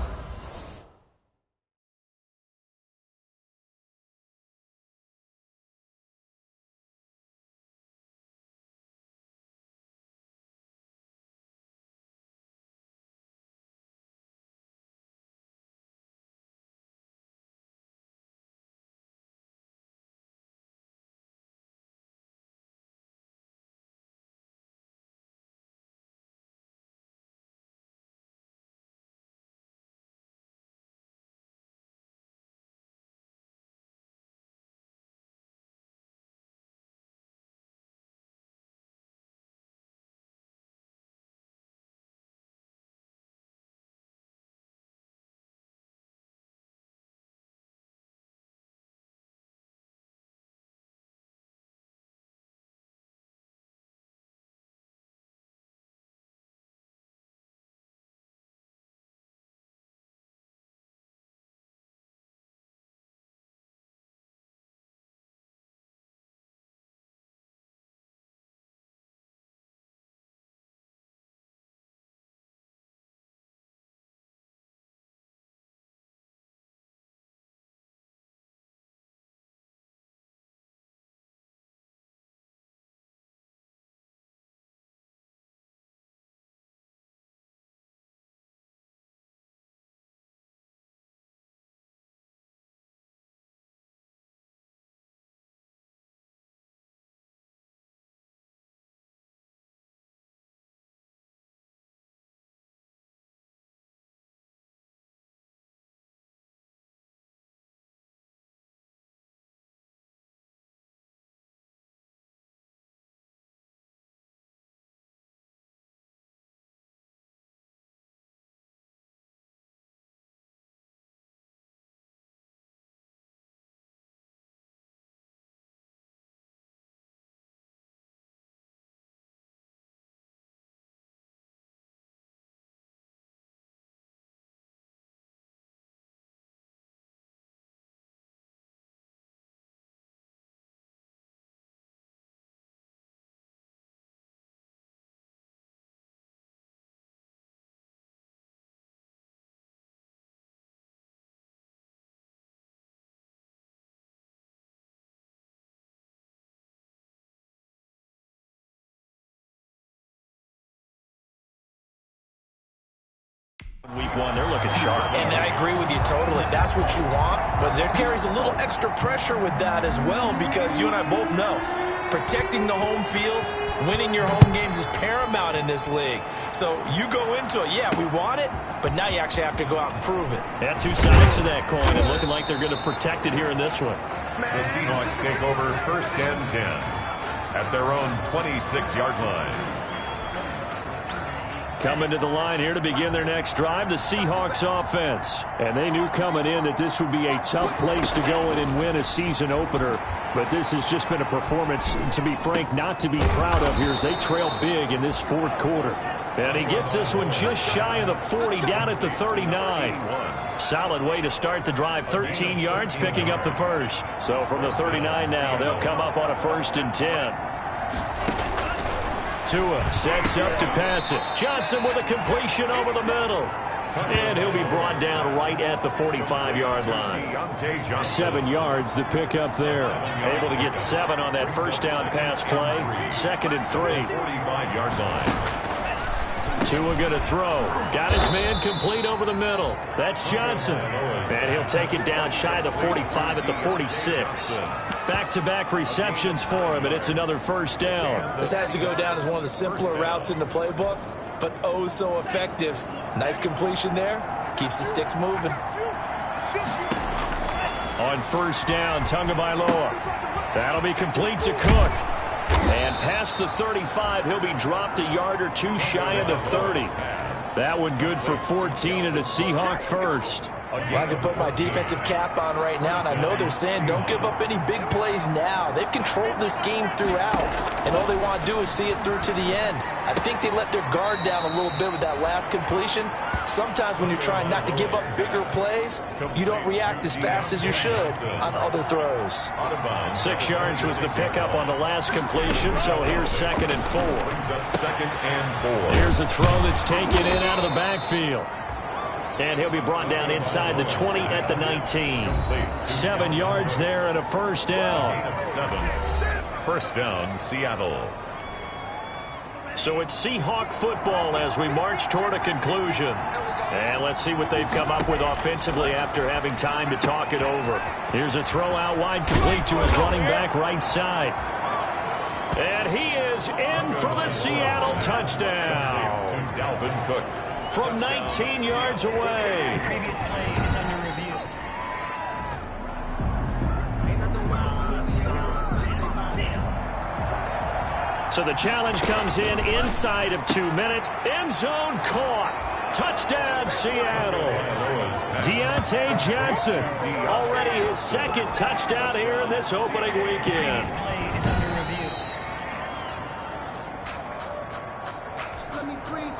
Week 1, they're looking sharp. And I agree with you totally. That's what you want, but there carries a little extra pressure with that as well, because you and I both know protecting the home field, winning your home games is paramount in this league. So you go into it, yeah, we want it, but now you actually have to go out and prove it. Yeah, two sides to that coin, and looking like they're going to protect it here in this one. The Seahawks take over 1st and 10 at their own 26-yard line. Coming to the line here to begin their next drive, the Seahawks offense. And they knew coming in that this would be a tough place to go in and win a season opener. But this has just been a performance, to be frank, not to be proud of here as they trail big in this 4th quarter. And he gets this one just shy of the 40, down at the 39. Solid way to start the drive, 13 yards, picking up the first. So from the 39 now, they'll come up on a 1st and 10. Tua sets up to pass it. Johnson with a completion over the middle. And he'll be brought down right at the 45-yard line. 7 yards the pick up there. Able to get 7 on that first down pass play. 2nd and 3. 45-yard line. Tua going to throw. Got his man complete over the middle. That's Johnson. And he'll take it down shy of the 45 at the 46. Back-to-back receptions for him, and it's another 1st down. This has to go down as one of the simpler routes in the playbook, but oh so effective. Nice completion there. Keeps the sticks moving. On 1st down, Tagovailoa. That'll be complete to Cook. And past the 35, he'll be dropped a yard or 2 shy of the 30. That one good for 14 and a Seahawk first. Well, I can put my defensive cap on right now, and I know they're saying don't give up any big plays now. They've controlled this game throughout, and all they want to do is see it through to the end. I think they let their guard down a little bit with that last completion. sometimes when you're trying not to give up bigger plays, you don't react as fast as you should on other throws. 6 yards was the pickup on the last completion, so here's 2nd and 4. Brings up 2nd and 4. Here's a throw that's taken in out of the backfield. And he'll be brought down inside the 20 at the 19. 7 yards there and a first down. Gain of 7. First down, Seattle. So it's Seahawk football as we march toward a conclusion. And let's see what they've come up with offensively after having time to talk it over. Here's a throw out wide, complete to his running back right side. And he is in for the Seattle touchdown. To Dalvin Cook. From 19 yards away. The previous play is under review. So the challenge comes in inside of 2 minutes. End zone caught. Touchdown, Seattle. Deontay Johnson, already his 2nd touchdown here in this opening weekend. The play is under review.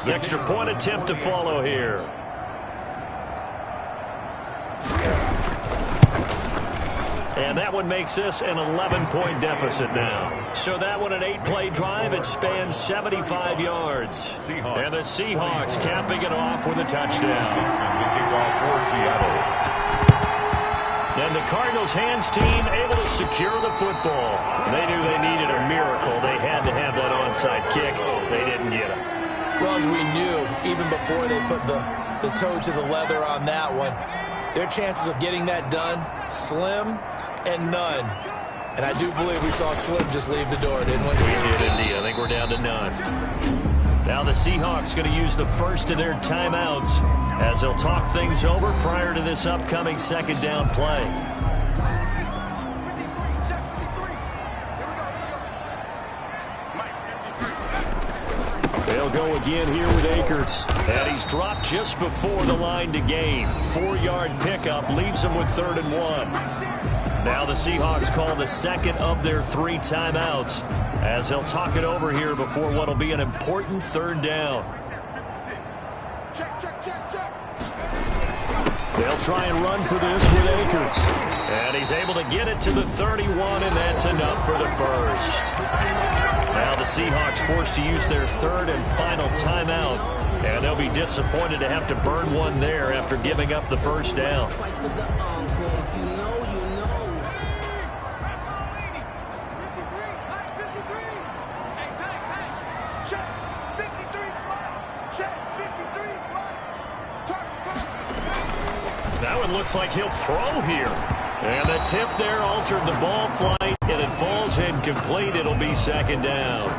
The extra point attempt to follow here. And that one makes this an 11-point deficit now. So that one an 8-play drive. It spans 75 yards. And the Seahawks capping it off with a touchdown. The kickoff for Seattle. And the Cardinals' hands team able to secure the football. They knew they needed a miracle. They had to have that onside kick. They didn't get it. Well, as we knew, even before they put the toe to the leather on that one, their chances of getting that done, slim and none. And I do believe we saw Slim just leave the door, didn't we? We did indeed. I think we're down to none. Now the Seahawks going to use the first of their timeouts as they'll talk things over prior to this upcoming 2nd down play. They'll go again here with Akers. And he's dropped just before the line to gain. 4-yard pickup leaves him with 3rd and 1. Now the Seahawks call the 2nd of their 3 timeouts as they'll talk it over here before what will be an important 3rd down. They'll try and run for this with Akers. And he's able to get it to the 31, and that's enough for the first. Now the Seahawks forced to use their 3rd and final timeout, and they'll be disappointed to have to burn one there after giving up the first down. That one looks like he'll throw here. And the tip there altered the ball flight, and it falls incomplete. It'll be 2nd down.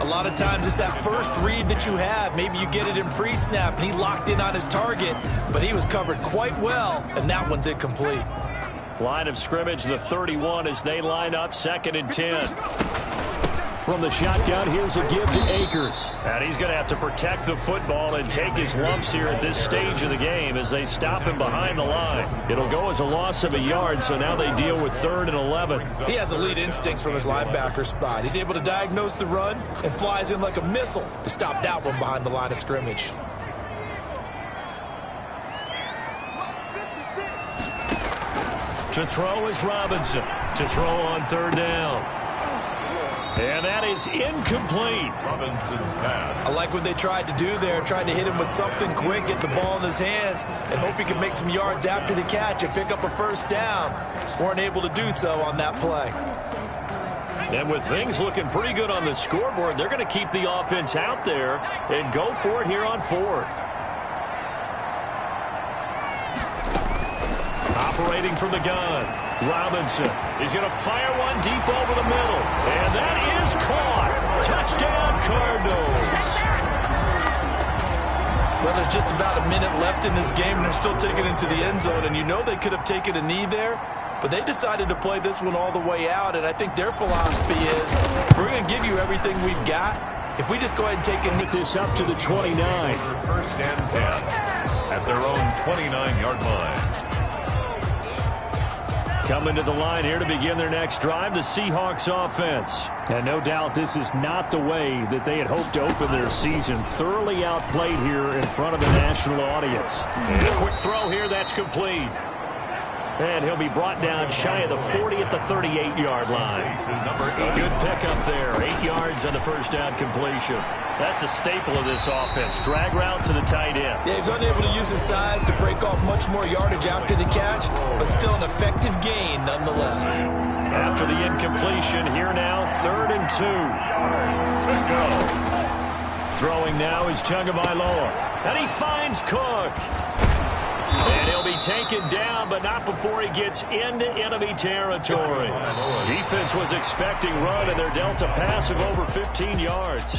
A lot of times it's that first read that you have. Maybe you get it in pre-snap, and he locked in on his target, but he was covered quite well, and that one's incomplete. Line of scrimmage, the 31 as they line up 2nd and 10. From the shotgun, here's a give to Akers. And he's going to have to protect the football and take his lumps here at this stage of the game as they stop him behind the line. It'll go as a loss of a yard, so now they deal with 3rd and 11. He has elite instincts from his linebacker spot. He's able to diagnose the run and flies in like a missile to stop that one behind the line of scrimmage. To throw is Robinson. To throw on 3rd down. And that is incomplete. Robinson's pass. I like what they tried to do there, tried to hit him with something quick, get the ball in his hands, and hope he can make some yards after the catch and pick up a first down. Weren't able to do so on that play. And with things looking pretty good on the scoreboard, they're going to keep the offense out there and go for it here on 4th. Operating from the gun, Robinson. He's going to fire one deep over the middle. And that is caught. Touchdown, Cardinals. Well, there's just about a minute left in this game, and they're still taking it into the end zone. And you know they could have taken a knee there, but they decided to play this one all the way out. And I think their philosophy is, we're going to give you everything we've got. If we just go ahead and take it. This up to the 29. First and 10 at their own 29-yard line. Coming to the line here to begin their next drive, the Seahawks offense. And no doubt this is not the way that they had hoped to open their season. Thoroughly outplayed here in front of a national audience. And a quick throw here, that's complete. And he'll be brought down shy of the 40 at the 38-yard line. Good pickup there. 8 yards on the first down completion. That's a staple of this offense. Drag route to the tight end. Yeah, he's unable to use his size to break off much more yardage after the catch, but still an effective gain nonetheless. After the incompletion, here now, 3rd and 2. Throwing now is Tagovailoa. And he finds Cook. And he'll be taken down, but not before he gets into enemy territory. Defense was expecting run, and they're dealt a pass of over 15 yards.